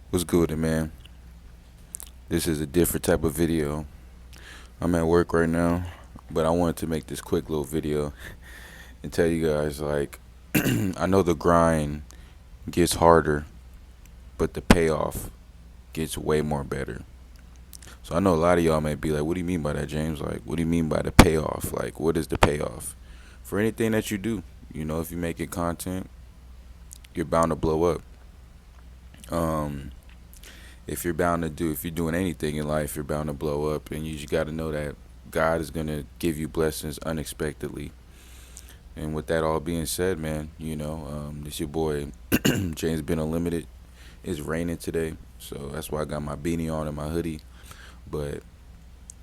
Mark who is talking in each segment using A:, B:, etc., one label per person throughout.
A: What's good, man? This is a different type of video. I'm at work right now, but I wanted to make this quick little video and tell you guys I know the grind gets harder, but the payoff gets way more better. So I know a lot of y'all may be like, "What do you mean by that, James? Like, what do you mean by the payoff? Like, what is the payoff for anything that you do? If you're making content, you're bound to blow up. Um, if you're doing anything in life, you're bound to blow up, and you just got to know that God is gonna give you blessings unexpectedly. And with that all being said, man, this your boy James been Unlimited. It's raining today, so that's why I got my beanie on and my hoodie. But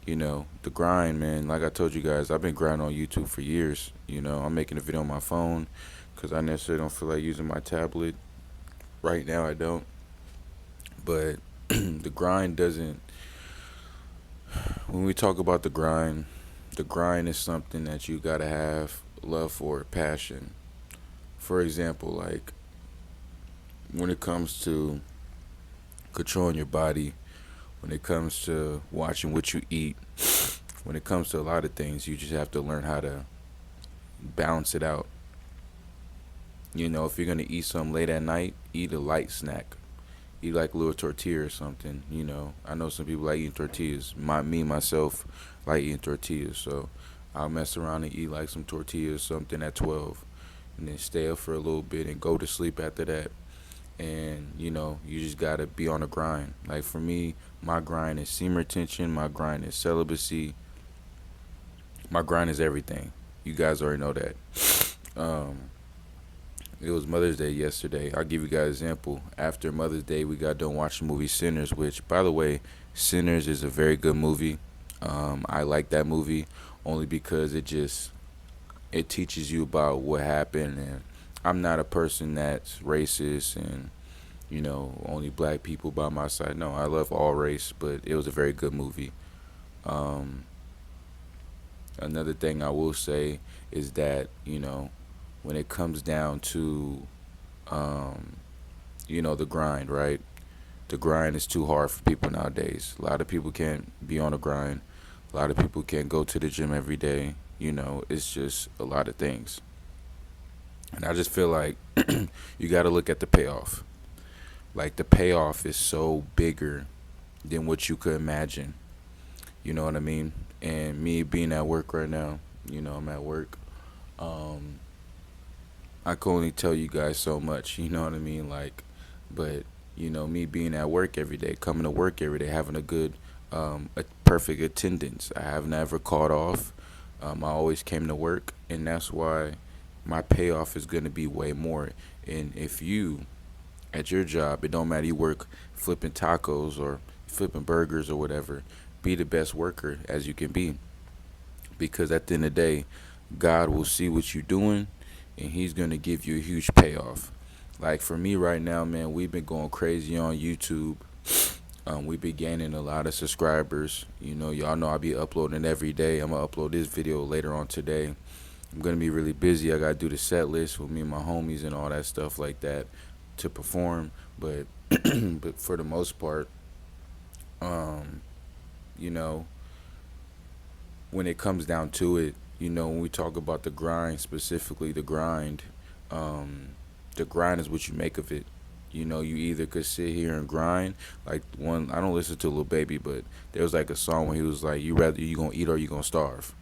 A: the grind, man. Like I told you guys, I've been grinding on YouTube for years. I'm making a video on my phone because I necessarily don't feel like using my tablet right now. I don't, but the grind doesn't. When we talk about the grind is something that you gotta have love for, passion. For example, like when it comes to controlling your body, when it comes to watching what you eat, when it comes to a lot of things, you just have to learn how to balance it out. If you're gonna eat something late at night, eat a light snack. Eat like a little tortilla or something. I know some people like eating tortillas. Me myself like eating tortillas, so I'll mess around and eat like some tortillas, something at 12, and then stay up for a little bit and go to sleep after that. And you just gotta be on the grind. Like for me, my grind is semen retention. My grind is celibacy. My grind is everything. You guys already know that. Um, It was Mother's Day yesterday. I'll give you guys an example. After Mother's Day, we got done watching the movie Sinners, which, by the way, Sinners is a very good movie. I like that movie only because it teaches you about what happened. And I'm not a person that's racist and only black people by my side. No, I love all race, but it was a very good movie. Um, Another thing I will say is that when it comes down to um, the grind, right? The grind is too hard for people nowadays. A lot of people can't be on a grind. A lot of people can't go to the gym every day. It's just a lot of things. And I just feel like you got to look at the payoff. Like the payoff is so bigger than what you could imagine. You know what I mean? And me being at work right now, I'm at work. Um, I can only tell you guys so much. You know what I mean? But me being at work every day, coming to work every day, having a perfect attendance. I have never called off. I always came to work, and that's why my payoff is gonna be way more. And if you at your job, it don't matter you work flipping tacos or flipping burgers or whatever, be the best worker as you can be. Because at the end of the day, God will see what you're doing, and He's gonna give you a huge payoff. Like for me right now, man, we've been going crazy on YouTube. We've been gaining a lot of subscribers. Y'all know I'll be uploading every day. I'm gonna upload this video later on today. I'm gonna be really busy. I gotta do the set list with me and my homies and all that stuff like that to perform. But but for the most part, um, you know, when it comes down to it, when we talk about the grind, specifically um, the grind is what you make of it. You either could sit here and grind. Like one, I don't listen to Lil Baby, but there was like a song where he was like, you gonna eat or you gonna starve."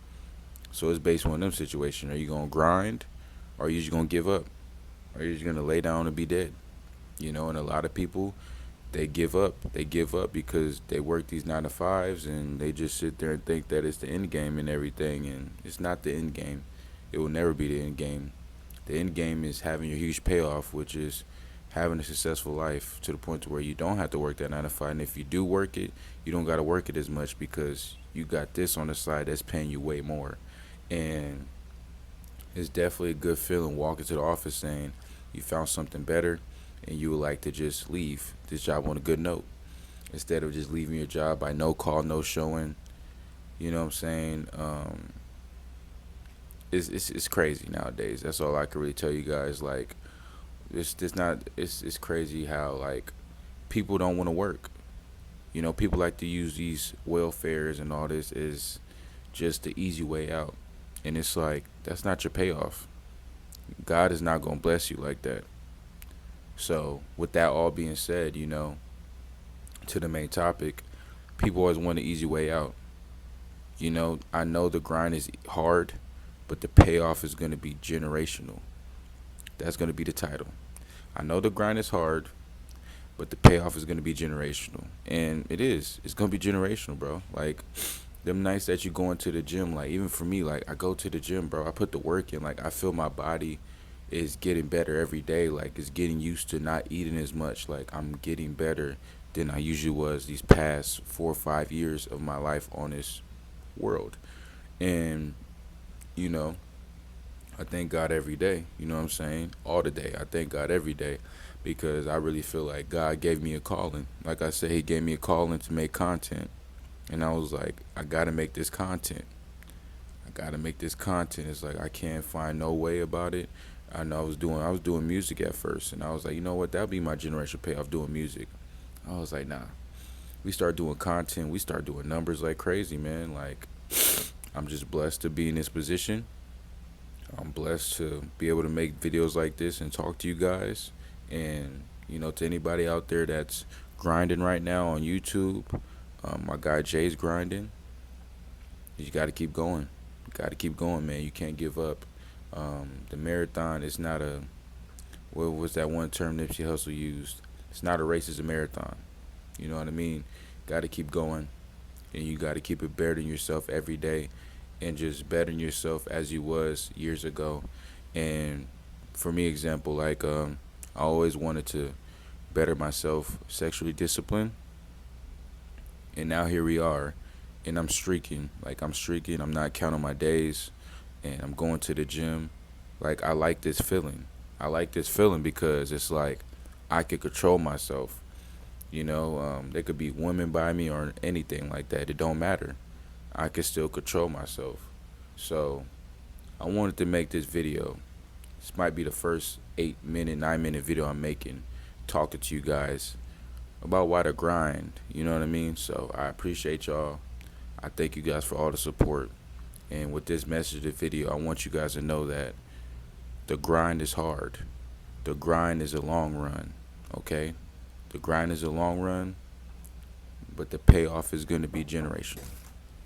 A: So it's based on them situation. Are you gonna grind, or are you just gonna give up? Or are you just gonna lay down and be dead? And a lot of people, they give up. They give up because they work these 9 to 5s and they just sit there and think that it's the end game and everything, and it's not the end game. It will never be the end game. The end game is having your huge payoff, which is having a successful life to the point to where you don't have to work that 9 to 5. And if you do work it, you don't got to work it as much because you got this on the side that's paying you way more. And it's definitely a good feeling walking to the office saying you found something better and you would like to just leave this job on a good note instead of just leaving your job by no call, no showing. You know what I'm saying? It's crazy nowadays. That's all I can really tell you guys. Like it's not it's crazy how like people don't want to work. People like to use these welfares and all this as just the easy way out. And it's like, that's not your payoff. God is not going to bless you like that. So, with that all being said, to the main topic, people always want the easy way out. I know the grind is hard, but the payoff is going to be generational. That's going to be the title. I know the grind is hard, but the payoff is going to be generational. And it is. It's going to be generational, bro. Like, them nights that you go into the gym, like, even for me, like, I go to the gym, bro. I put the work in. Like, I feel my body is getting better every day. Like, it's getting used to not eating as much. Like, I'm getting better than I usually was these past 4 or 5 years of my life on this world. And, you know, I thank God every day. You know what I'm saying? All the day. I thank God every day because I really feel like God gave me a calling. Like I said, He gave me a calling to make content. And I was like, I got to make this content. I got to make this content. It's like I can't find no way about it. I know I was doing music at first, and I was like, you know what? That'll be my generation payoff, doing music. I was like, nah. We start doing content. We start doing numbers like crazy, man. Like, I'm just blessed to be in this position. I'm blessed to be able to make videos like this and talk to you guys. And, to anybody out there that's grinding right now on YouTube, my guy Jay's grinding. You got to keep going. You got to keep going, man. You can't give up. The marathon is not a, what was that one term Nipsey Hussle used? It's not a race, it's a marathon. You know what I mean? Got to keep going. And you got to keep it bettering yourself every day and just bettering yourself as you was years ago. And for me, example, like, I always wanted to better myself sexually disciplined. And now here we are. And I'm streaking. Like, I'm streaking. I'm not counting my days. And I'm going to the gym. Like, I like this feeling. I like this feeling because it's like I could control myself. There could be women by me or anything like that. It don't matter. I can still control myself. So I wanted to make this video. This might be the first 8-minute, 9-minute video I'm making, talking to you guys about why the grind. You know what I mean? So I appreciate y'all. I thank you guys for all the support. And with this message, the video, I want you guys to know that the grind is hard. The grind is a long run. Okay? The grind is a long run, but the payoff is going to be generational.